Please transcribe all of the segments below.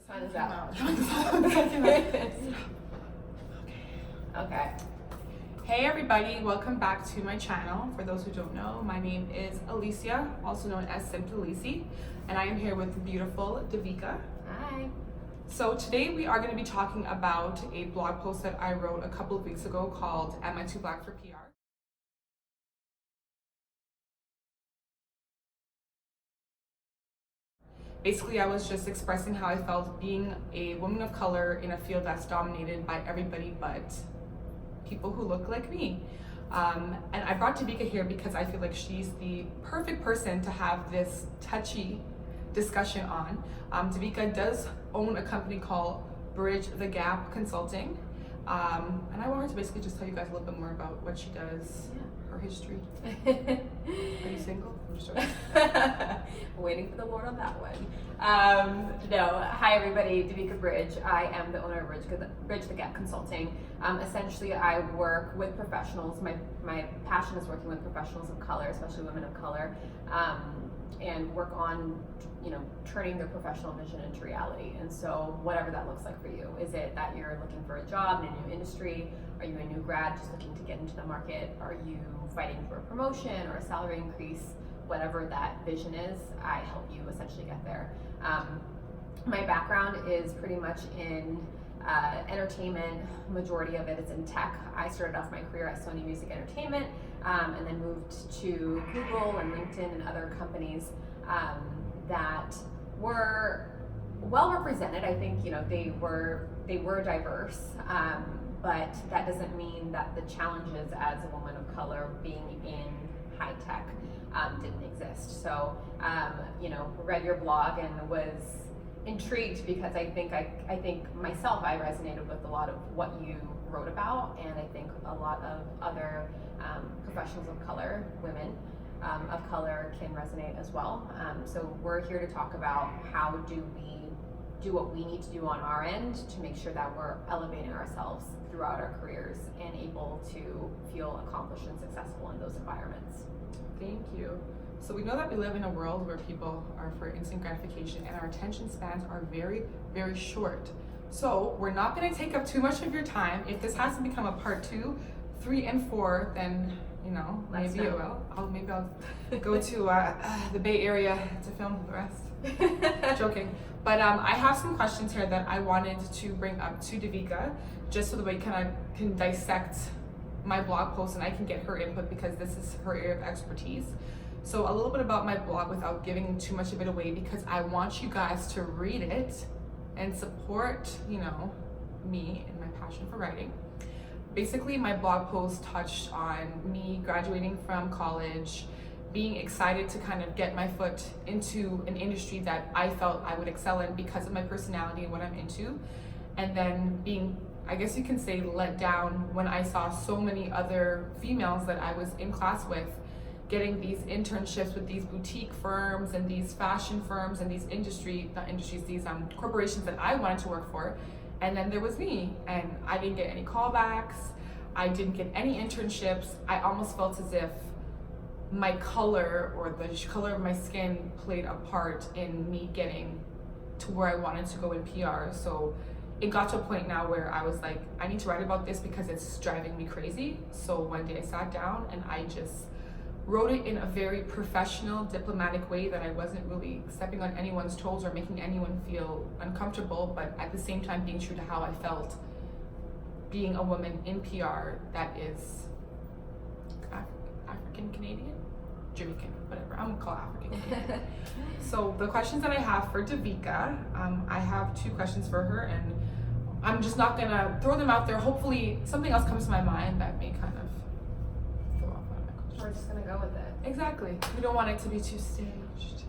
Sign us out. Okay. Hey everybody, welcome back to my channel. For those who don't know, my name is Alicia, also known as Simply Lisi, and I am here with the beautiful Devika. Hi. So today we are going to be talking about a blog post that I wrote a couple of weeks ago called Am I Too Black for PR? Basically, I was just expressing how I felt being a woman of color in a field that's dominated by everybody but people who look like me. And I brought Devika here because I feel like she's the perfect person to have this touchy discussion on. Devika does own a company called Bridge the Gap Consulting. And I want her to basically just tell you guys a little bit more about what she does, her history. Are you single? I'm just joking. Waiting for the Lord on that one. No, hi everybody, Devika Bridge. I am the owner of Bridge the Gap Consulting. Essentially, I work with professionals. My passion is working with professionals of color, especially women of color, and work on, turning their professional vision into reality. And so whatever that looks like for you. Is it that you're looking for a job in a new industry? Are you a new grad just looking to get into the market? Are you fighting for a promotion or a salary increase? Whatever that vision is, I help you essentially get there. My background is pretty much in entertainment. Majority of it is in tech. I started off my career at Sony Music Entertainment, and then moved to Google and LinkedIn and other companies that were well represented. I think they were diverse, but that doesn't mean that the challenges as a woman of color being in high tech didn't exist. So read your blog and was intrigued because I think myself I resonated with a lot of what you wrote about, and I think a lot of other professionals of color, women of color, can resonate as well. So we're here to talk about how do we do what we need to do on our end to make sure that we're elevating ourselves throughout our careers and able to feel accomplished and successful in those environments. Thank you. So we know that we live in a world where people are for instant gratification and our attention spans are very, very short. So we're not going to take up too much of your time. If this has to become a part 2, 3, and 4, then maybe it will. I'll go to the Bay Area to film the rest. Joking. But I have some questions here that I wanted to bring up to Devika, just so that we kind of can dissect my blog post and I can get her input because this is her area of expertise. So a little bit about my blog without giving too much of it away, because I want you guys to read it and support, me and my passion for writing. Basically, my blog post touched on me graduating from college, being excited to kind of get my foot into an industry that I felt I would excel in because of my personality and what I'm into, and then being, I guess you can say, let down when I saw so many other females that I was in class with getting these internships with these boutique firms and these fashion firms and these corporations that I wanted to work for. And then there was me, and I didn't get any callbacks. I didn't get any internships. I almost felt as if my color or the color of my skin played a part in me getting to where I wanted to go in PR. So it got to a point now where I was like, I need to write about this because it's driving me crazy. So one day I sat down and I just wrote it in a very professional, diplomatic way that I wasn't really stepping on anyone's toes or making anyone feel uncomfortable, but at the same time being true to how I felt being a woman in PR that is African Canadian, Jamaican, whatever. I'm gonna call it African Canadian. So the questions that I have for Devika, I have 2 questions for her, and I'm just not gonna throw them out there. Hopefully something else comes to my mind that may kind of throw off one of my questions. We're just gonna go with it. Exactly. We don't want it to be too staged.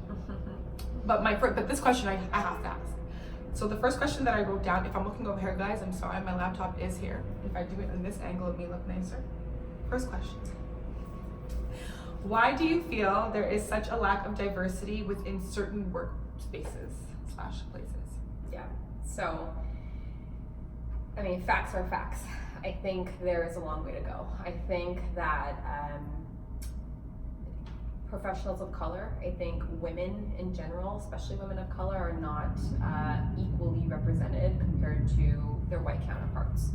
But this question I have to ask. So the first question that I wrote down, if I'm looking over here, guys, I'm sorry, my laptop is here. If I do it in this angle, it may look nicer. First question. Why do you feel there is such a lack of diversity within certain workspaces / places? Yeah. So, facts are facts. I think there is a long way to go. I think that professionals of color. I think women in general, especially women of color, are not equally represented compared to their white counterparts.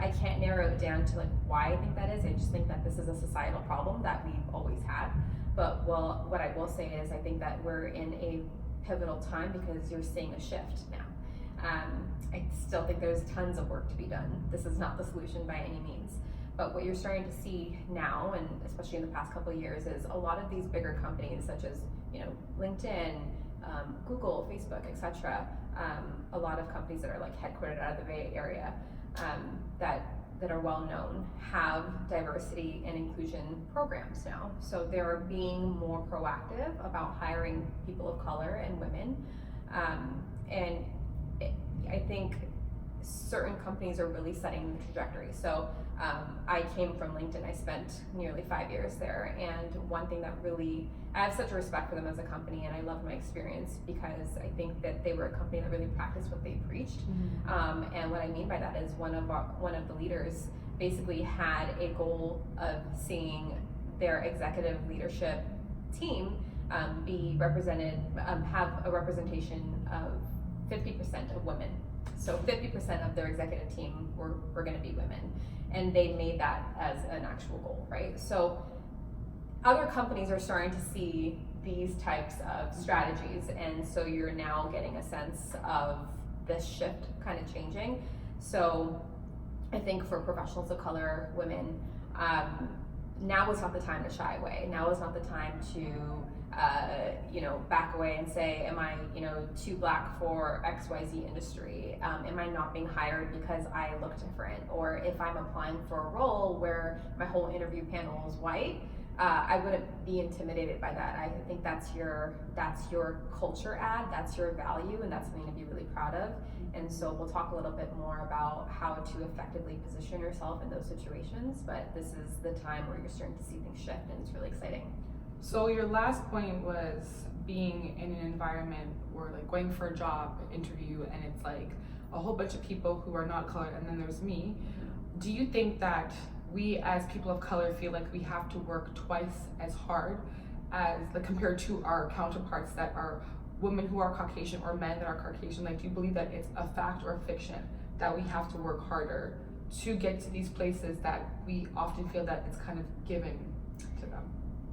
I can't narrow it down to like why I think that is. I just think that this is a societal problem that we've always had. But what I will say is I think that we're in a pivotal time because you're seeing a shift now. I still think there's tons of work to be done. This is not the solution by any means. But what you're starting to see now, and especially in the past couple of years, is a lot of these bigger companies, such as LinkedIn, Google, Facebook, etc. A lot of companies that are like headquartered out of the Bay Area that are well known have diversity and inclusion programs now. So they're being more proactive about hiring people of color and women, I think certain companies are really setting the trajectory. So I came from LinkedIn. I spent nearly 5 years there, and one thing that really, I have such a respect for them as a company, and I loved my experience because I think that they were a company that really practiced what they preached. And what I mean by that is one of the leaders basically had a goal of seeing their executive leadership team be represented, have a representation of 50% of women. So 50% of their executive team were going to be women, and they made that as an actual goal, right? So other companies are starting to see these types of strategies, and so you're now getting a sense of this shift kind of changing. So I think for professionals of color, women, now is not the time to shy away. Now is not the time to back away and say, am I, too black for XYZ industry? Am I not being hired because I look different? Or if I'm applying for a role where my whole interview panel is white, I wouldn't be intimidated by that. I think that's your culture add, that's your value, and that's something to be really proud of. And so we'll talk a little bit more about how to effectively position yourself in those situations, but this is the time where you're starting to see things shift, and it's really exciting. So your last point was being in an environment where like going for a job interview and it's like a whole bunch of people who are not colored and then there's me. Do you think that we as people of color feel like we have to work twice as hard as like compared to our counterparts that are women who are Caucasian or men that are Caucasian? Like, do you believe that it's a fact or a fiction that we have to work harder to get to these places that we often feel that it's kind of given to them?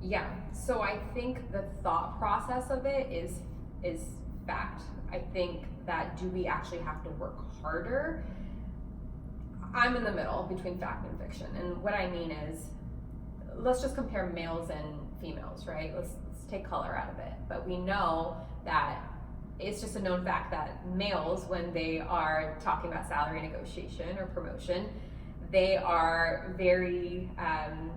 Yeah, so I think the thought process of it is fact. I think that do we actually have to work harder? I'm in the middle between fact and fiction, and what I mean is, let's just compare males and females, right? Let's take color out of it, but we know that it's just a known fact that males, when they are talking about salary negotiation or promotion, they are very, can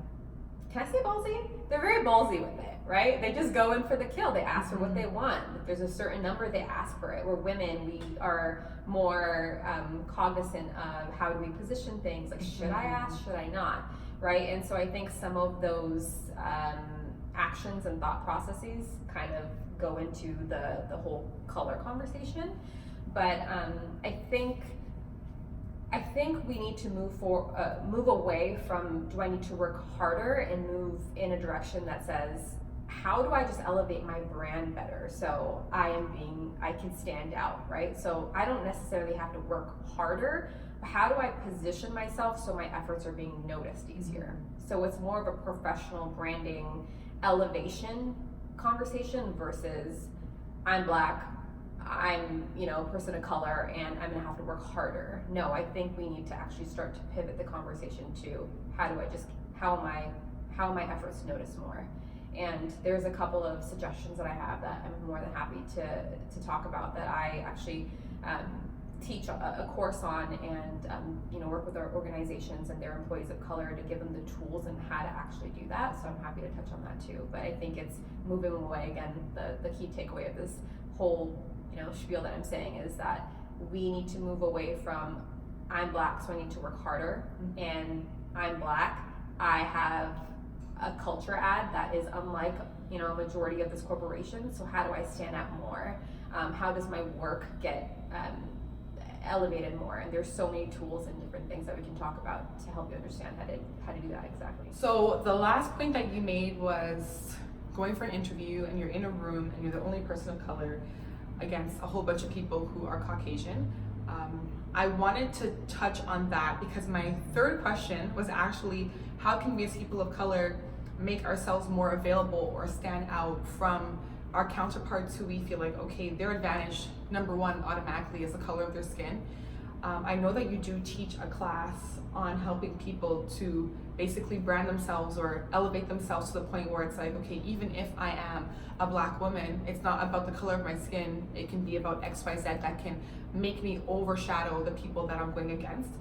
I say ballsy? They're very ballsy with it, right? They just go in for the kill. They ask for what they want. If there's a certain number, they ask for it. Where women, we are more cognizant of how do we position things, like should I ask, should I not, right? And so I think some of those actions and thought processes kind of go into the whole color conversation. But I think we need to move away from do I need to work harder and move in a direction that says, how do I just elevate my brand better so I can stand out, right? So I don't necessarily have to work harder, but how do I position myself so my efforts are being noticed easier? So it's more of a professional branding elevation conversation versus I'm black, I'm a person of color, and I'm gonna have to work harder. No, I think we need to actually start to pivot the conversation to how are my efforts noticed more? And there's a couple of suggestions that I have that I'm more than happy to talk about that I actually teach a course on, and work with our organizations and their employees of color to give them the tools and how to actually do that. So I'm happy to touch on that too. But I think it's moving away. Again, the key takeaway of this whole spiel that I'm saying is that we need to move away from I'm black, so I need to work harder, and I'm black, I have a culture add that is unlike a majority of this corporation, so how do I stand out more? How does my work get elevated more. And there's so many tools and different things that we can talk about to help you understand how to do that exactly. So the last point that you made was going for an interview and you're in a room and you're the only person of color against a whole bunch of people who are Caucasian. I wanted to touch on that because my third question was actually, how can we as people of color make ourselves more available or stand out from our counterparts who we feel like, okay, their advantage, number one, automatically is the color of their skin. I know that you do teach a class on helping people to basically brand themselves or elevate themselves to the point where it's like, okay, even if I am a Black woman, it's not about the color of my skin, it can be about XYZ that can make me overshadow the people that I'm going against.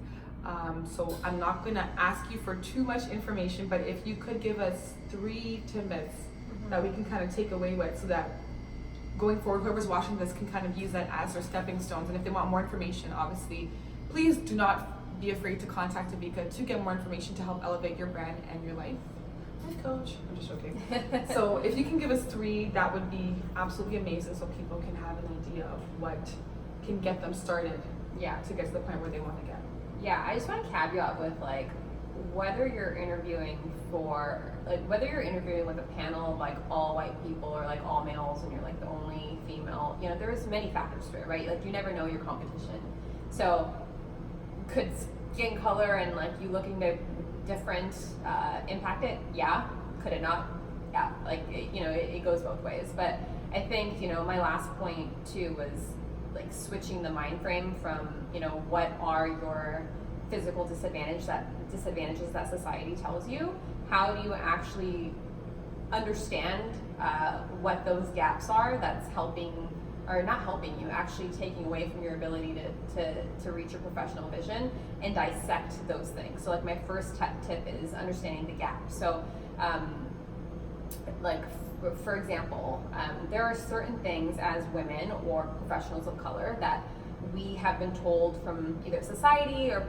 So I'm not gonna ask you for too much information, but if you could give us 3 tidbits that we can kind of take away with, so that going forward, whoever's watching this can kind of use that as their stepping stones. And if they want more information, obviously, please do not be afraid to contact Devika to get more information to help elevate your brand and your life. Life coach. I'm just joking. So if you can give us 3, that would be absolutely amazing, so people can have an idea of what can get them started. Yeah. To get to the point where they want to get. Yeah, I just want to caveat with like, whether you're interviewing with a panel of like all white people or like all males and you're like the only female, you know, there's many factors to it, right? Like you never know your competition. So could skin color and like you looking different impact it? Yeah. Could it not? Yeah. Like it goes both ways. But I think my last point too was like switching the mind frame from what are your physical disadvantages that society tells you. How do you actually understand what those gaps are that's helping or not helping you, actually taking away from your ability to reach your professional vision, and dissect those things. So like my first tip is understanding the gap. So like for example, there are certain things as women or professionals of color that we have been told from either society or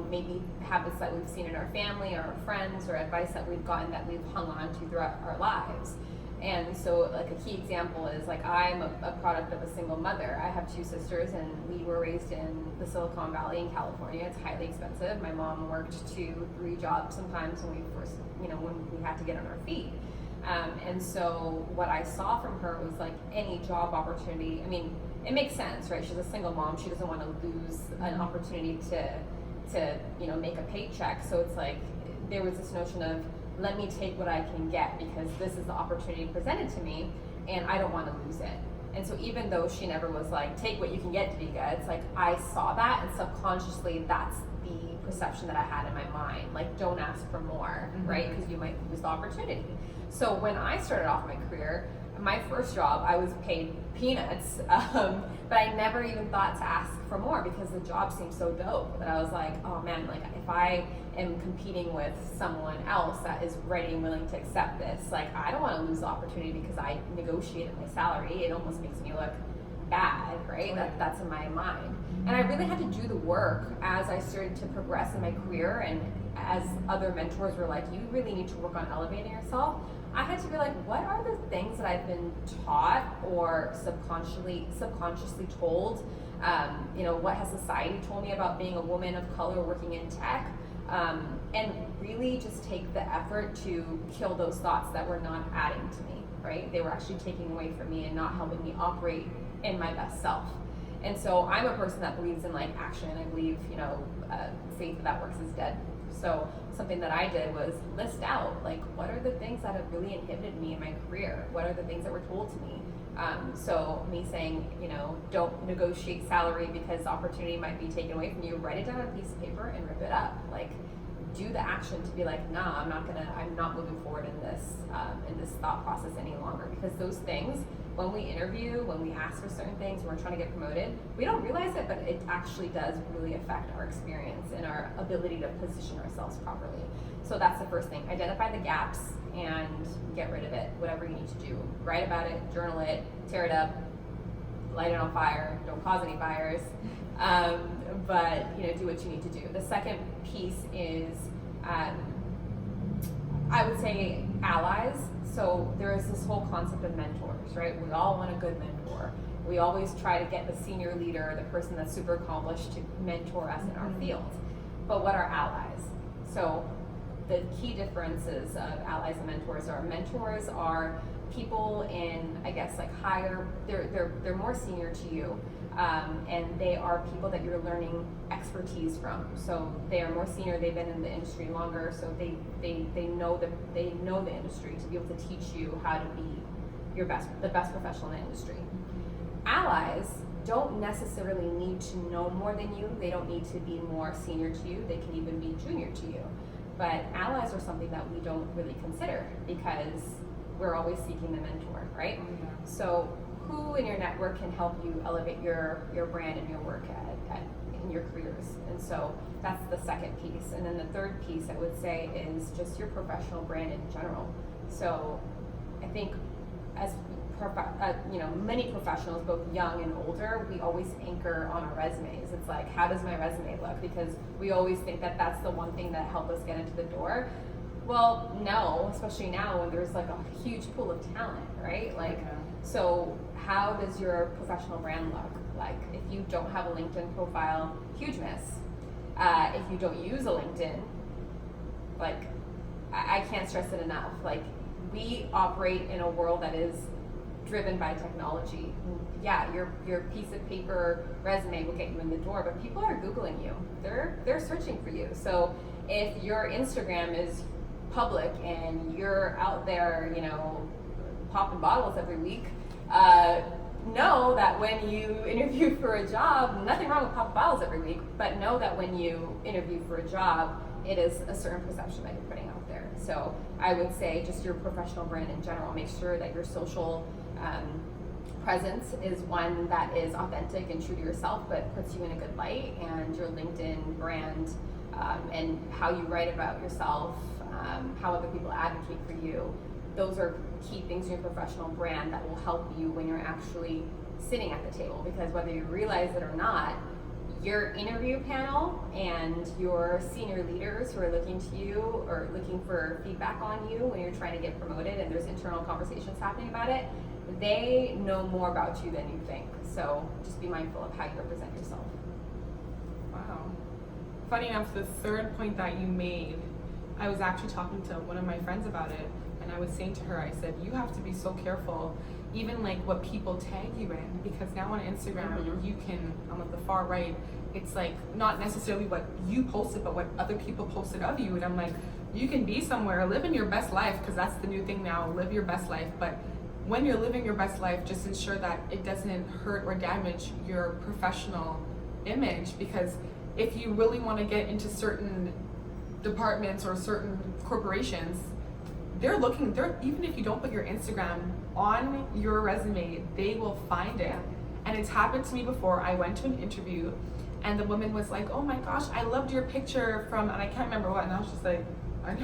maybe habits that we've seen in our family or our friends or advice that we've gotten that we've hung on to throughout our lives. And so like a key example is like I'm a product of a single mother. I have 2 sisters and we were raised in the Silicon Valley in California. It's highly expensive. My mom worked 2, 3 jobs sometimes when we first, when we had to get on our feet. And so what I saw from her was like any job opportunity. I mean, it makes sense, right? She's a single mom. She doesn't want to lose an opportunity to make a paycheck. So it's like there was this notion of, let me take what I can get because this is the opportunity presented to me and I don't want to lose it. And so even though she never was like, take what you can get, Devika, it's like I saw that and subconsciously that's the perception that I had in my mind. Like, don't ask for more, right? Because you might lose the opportunity. So when I started off my career, my first job, I was paid peanuts, but I never even thought to ask for more because the job seemed so dope that I was like, oh man, like if I am competing with someone else that is ready and willing to accept this, like I don't want to lose the opportunity because I negotiated my salary. It almost makes me look bad, right? That's in my mind. And I really had to do the work as I started to progress in my career, and as other mentors were like, you really need to work on elevating yourself. I had to be like, what are the things that I've been taught or subconsciously told? What has society told me about being a woman of color working in tech? And really just take the effort to kill those thoughts that were not adding to me, right? They were actually taking away from me and not helping me operate in my best self. And so I'm a person that believes in like action. I believe, faith that works is dead. So something that I did was list out like what are the things that have really inhibited me in my career? What are the things that were told to me? So me saying, don't negotiate salary because the opportunity might be taken away from you. Write it down on a piece of paper and rip it up. Like, do the action to be like, nah, I'm not moving forward in this thought process any longer. Because those things, when we interview, when we ask for certain things, when we're trying to get promoted, we don't realize it, but it actually does really affect our experience and our ability to position ourselves properly. So that's the first thing. Identify the gaps and get rid of it, whatever you need to do. Write about it, journal it, tear it up, light it on fire, don't cause any fires, but do what you need to do. The second piece is, I would say allies. So there is this whole concept of mentors, right? We all want a good mentor. We always try to get the senior leader, the person that's super accomplished, to mentor us in our field. But what are allies? So the key differences of allies and mentors are people in, I guess, like higher, they're more senior to you, and they are people that you're learning expertise from. So they are more senior, they've been in the industry longer, so they know the industry to be able to teach you how to be the best professional in the industry. Allies don't necessarily need to know more than you. They don't need to be more senior to you. They can even be junior to you. But allies are something that we don't really consider because we're always seeking the mentor, right? So who in your network can help you elevate your brand and your work in your careers? And so that's the second piece. And then the third piece I would say is just your professional brand in general. So I think as many professionals, both young and older, we always anchor on our resumes. It's like, how does my resume look? Because we always think that that's the one thing that helps us get into the door. Well, no, especially now when there's like a huge pool of talent, right? Like, so how does your professional brand look? Like, if you don't have a LinkedIn profile, huge miss. If you don't use a LinkedIn, like, I can't stress it enough. Like, we operate in a world that is driven by technology. Yeah, your piece of paper resume will get you in the door, but people are Googling you. They're searching for you. So if your Instagram is public and you're out there, popping bottles every week, know that when you interview for a job, nothing wrong with popping bottles every week, but know that when you interview for a job, it is a certain perception that you're putting out there. So I would say just your professional brand in general, make sure that your social presence is one that is authentic and true to yourself, but puts you in a good light, and your LinkedIn brand and how you write about yourself, how other people advocate for you. Those are key things in your professional brand that will help you when you're actually sitting at the table, because whether you realize it or not, your interview panel and your senior leaders who are looking to you or looking for feedback on you when you're trying to get promoted and there's internal conversations happening about it, they know more about you than you think. So just be mindful of how you represent yourself. Wow. Funny enough, the third point that you made, I was actually talking to one of my friends about it, and I was saying to her, I said, you have to be so careful, even like what people tag you in, because now on Instagram, you can, on the far right, it's like not necessarily what you posted, but what other people posted of you. And I'm like, you can be somewhere, live in your best life, because that's the new thing now, live your best life. But when you're living your best life, just ensure that it doesn't hurt or damage your professional image, because if you really want to get into certain departments or certain corporations, they're even if you don't put your Instagram on your resume, they will find it. And it's happened to me before. I went to an interview and the woman was like, oh my gosh, I loved your picture from, and I can't remember what, and I was just like, I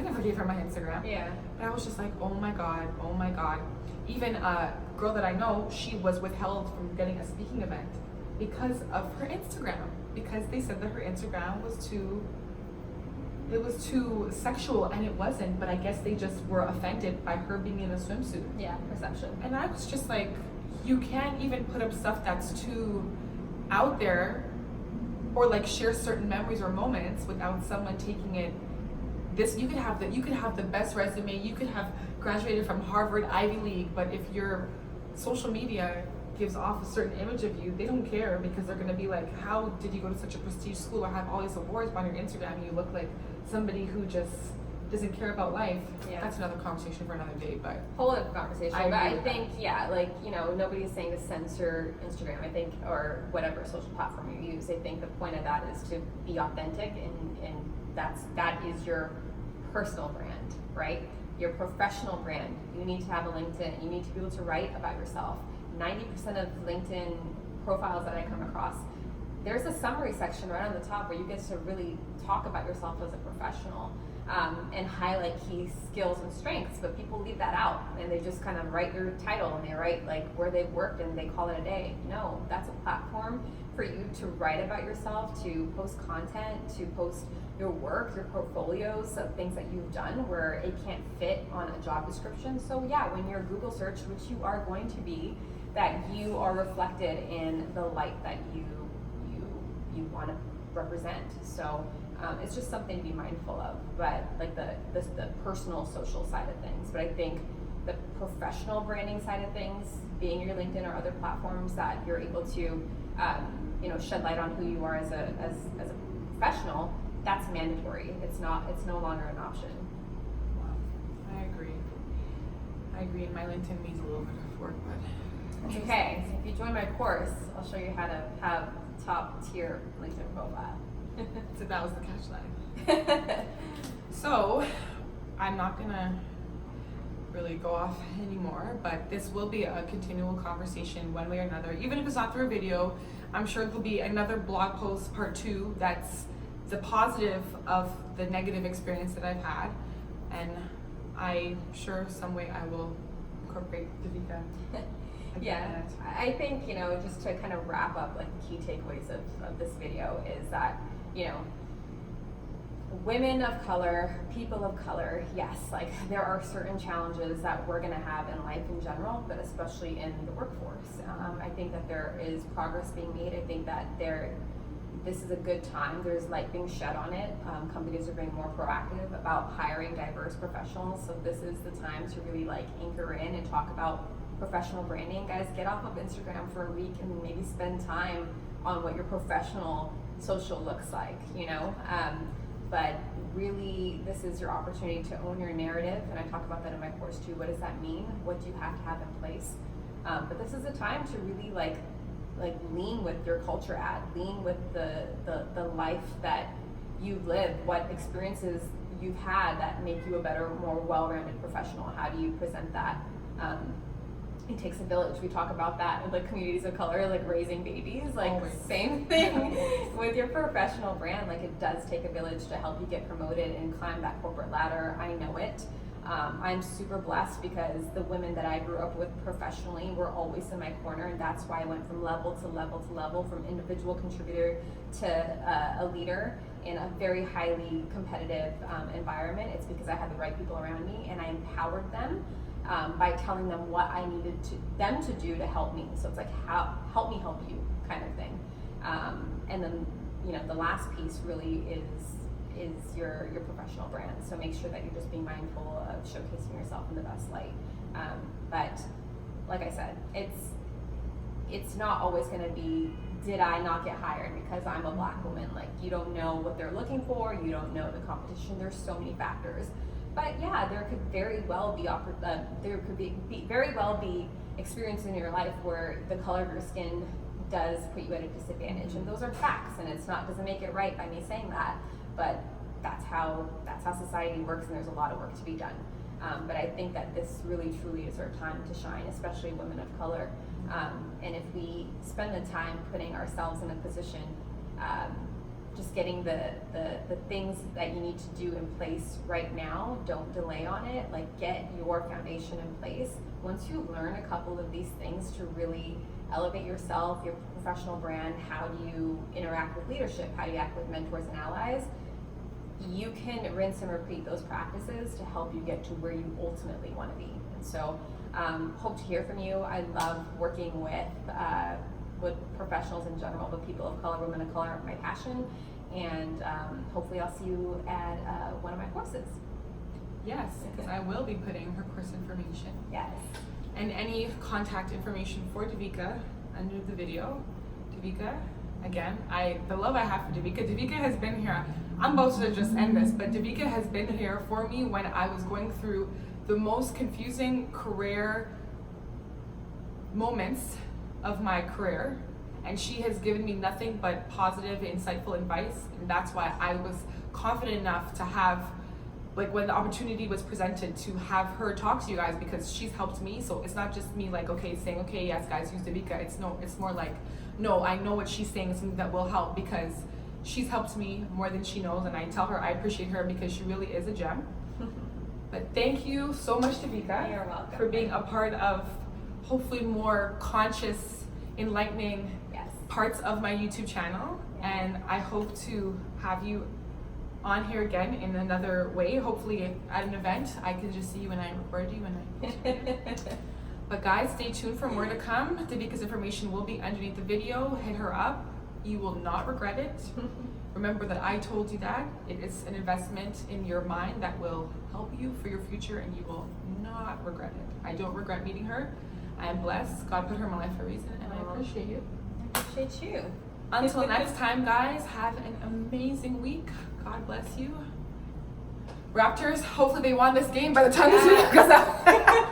never gave her my Instagram. Yeah. And I was just like, oh my God. Even a girl that I know, she was withheld from getting a speaking event because of her Instagram, because they said that her Instagram was too sexual, and it wasn't, but I guess they just were offended by her being in a swimsuit. Yeah, perception. And I was just like, you can't even put up stuff that's too out there or like share certain memories or moments without someone taking it. You could have the best resume, you could have graduated from Harvard, Ivy League, but if your social media gives off a certain image of you, they don't care, because they're gonna be like, how did you go to such a prestige school or have all these awards on your Instagram and you look like somebody who just doesn't care about life? Yeah. That's another conversation for another day, but whole other conversation. I think, nobody's saying to censor Instagram, I think, or whatever social platform you use. I think the point of that is to be authentic, and that is your personal brand, right? Your professional brand. You need to have a LinkedIn. You need to be able to write about yourself. 90% of LinkedIn profiles that I come across, there's a summary section right on the top where you get to really talk about yourself as a professional. and highlight key skills and strengths, but people leave that out and they just kind of write your title and they write like where they've worked and they call it a day. No, that's a platform for you to write about yourself, to post content, to post your work, your portfolios of things that you've done where it can't fit on a job description. So yeah, when you're Google search, which you are going to be, that you are reflected in the light that you want to represent. So it's just something to be mindful of, but like the personal social side of things. But I think the professional branding side of things, being your LinkedIn or other platforms that you're able to shed light on who you are as a professional, that's mandatory. It's no longer an option. Wow. I agree, and my LinkedIn needs a little bit of work, but okay, so if you join my course, I'll show you how to have top tier LinkedIn profile. So that was the catchline. So I'm not gonna really go off anymore, but this will be a continual conversation one way or another. Even if it's not through a video, I'm sure there'll be another blog post, part 2, that's the positive of the negative experience that I've had, and I'm sure some way I will incorporate Devika. Yeah, I think, just to kind of wrap up like the key takeaways of this video is that, women of color, people of color, yes, like there are certain challenges that we're gonna have in life in general, but especially in the workforce. I think that there is progress being made. I think that this is a good time. There's light being shed on it. Companies are being more proactive about hiring diverse professionals. So this is the time to really like anchor in and talk about professional branding. Guys, get off of Instagram for a week and maybe spend time on what your professional social looks like, but really this is your opportunity to own your narrative, and I talk about that in my course too. What does that mean? What do you have to have in place? But this is a time to really like lean with your culture lean with the life that you've lived, what experiences you've had that make you a better, more well-rounded professional. How do you present that? It takes a village. We talk about that with like communities of color, like raising babies, like always. Same thing with your professional brand. Like it does take a village to help you get promoted and climb that corporate ladder. I know it. I'm super blessed because the women that I grew up with professionally were always in my corner, and that's why I went from level to level to level, from individual contributor to a leader in a very highly competitive environment. It's because I had the right people around me and I empowered them by telling them what I needed them to do to help me. So it's like, help me help you kind of thing. And then, the last piece really is your professional brand. So make sure that you're just being mindful of showcasing yourself in the best light. But like I said, it's not always going to be, did I not get hired because I'm a Black woman? Like, you don't know what they're looking for. You don't know the competition. There's so many factors. But yeah, there could very well be very well be experiences in your life where the color of your skin does put you at a disadvantage, and those are facts. And doesn't make it right by me saying that, but that's how society works, and there's a lot of work to be done. But I think that this really truly is our time to shine, especially women of color. And if we spend the time putting ourselves in a position, just getting the things that you need to do in place right now, don't delay on it. Like, get your foundation in place. Once you learn a couple of these things to really elevate yourself, your professional brand, how do you interact with leadership, how do you act with mentors and allies, you can rinse and repeat those practices to help you get to where you ultimately want to be. And so hope to hear from you. I love working with professionals in general, but people of color, women of color are my passion, and hopefully I'll see you at one of my courses. Yes, because I will be putting her course information. Yes. And any contact information for Devika under the video. Devika, again, the love I have for Devika. Devika has been here. I'm about to just end this, but Devika has been here for me when I was going through the most confusing career moments of my career, and she has given me nothing but positive, insightful advice, and that's why I was confident enough to have, like, when the opportunity was presented, to have her talk to you guys, because she's helped me. So it's not just me like, saying, yes guys, use Devika. It's more like, no, I know what she's saying is something that will help, because She's helped me more than she knows, and I tell her I appreciate her because she really is a gem. But thank you so much, Devika, You're welcome. for being a part of hopefully more conscious, enlightening Yes. parts of my YouTube channel. Yeah. And I hope to have you on here again in another way. Hopefully at an event, I can just see you when I record you and But guys, stay tuned for more to come. Devika's information will be underneath the video. Hit her up. You will not regret it. Remember that I told you that. It is an investment in your mind that will help you for your future, and you will not regret it. I don't regret meeting her. I am blessed. God put her in my life for a reason, and I appreciate you. I appreciate you. Until next time, guys, have an amazing week. God bless you. Raptors, hopefully they won this game by the time this video goes out.